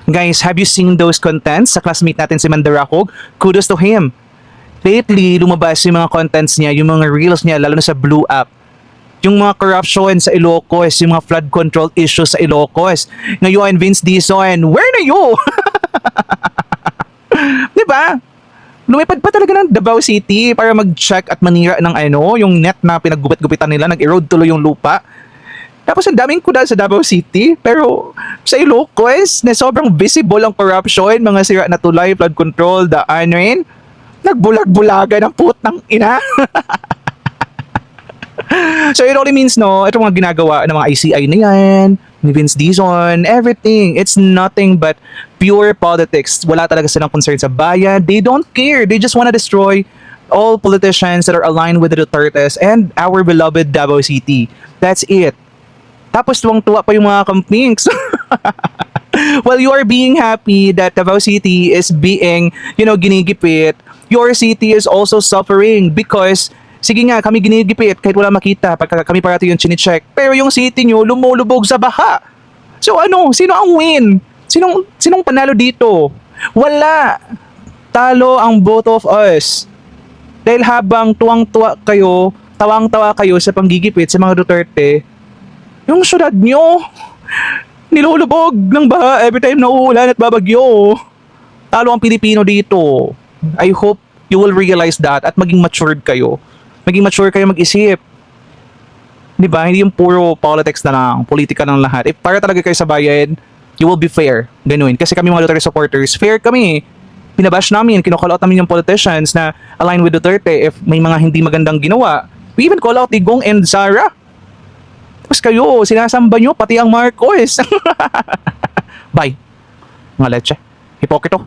Guys, have you seen those contents sa classmate natin si Mandaracog? Kudos to him. Lately, lumabas yung mga contents niya, yung mga reels niya, lalo na sa Blue App. Yung mga corruption sa Ilocos, yung mga flood control issues sa Ilocos. Ngayon, Vince Dizon, where na you? Diba? Lumipad pa talaga ng Davao City para mag-check at manira ng yung net na pinaggupit-gupitan nila, nag-erode tuloy yung lupa. Tapos ang daming kuda sa Davao City, pero sa Ilocos, na sobrang visible ang corruption, mga sira na tulay, flood control, daan rin, nagbulag-bulaga ng putang ina. So it only means, no, itong mga ginagawa ng mga ICI na yan, ni Vince Dizon, everything, it's nothing but pure politics. Wala talaga silang concern sa bayan. They don't care. They just want to destroy all politicians that are aligned with the Dutertes and our beloved Davao City. That's it. Tapos tuwang-tuwa pa yung mga kampings. While you are being happy that Davao City is being, ginigipit, your city is also suffering because, sige nga, kami ginigipit kahit wala makita, pagka kami parati yung chine-check. Pero yung city nyo, lumulubog sa baha. So sino ang win? Sinong panalo dito? Wala. Talo ang both of us. Dahil habang tuwang-tuwa kayo, tawang-tawa kayo sa panggigipit sa mga Duterte, yung syudad nyo, nilulubog ng baha every time na uulan at babagyo. Talo ang Pilipino dito. I hope you will realize that at maging matured kayo. Maging mature kayo mag-isip. Diba? Hindi yung puro politics na lang, politika ng lahat. Para talaga kayo sa bayan, you will be fair. Ganun. Kasi kami mga Duterte supporters, fair kami. Pinabash namin, kinocall out namin yung politicians na align with Duterte if may mga hindi magandang ginawa. We even call out Digong and Zara. Tapos kayo, sinasamba nyo, pati ang Marcos. Bye. Mga leche. Hipokrito.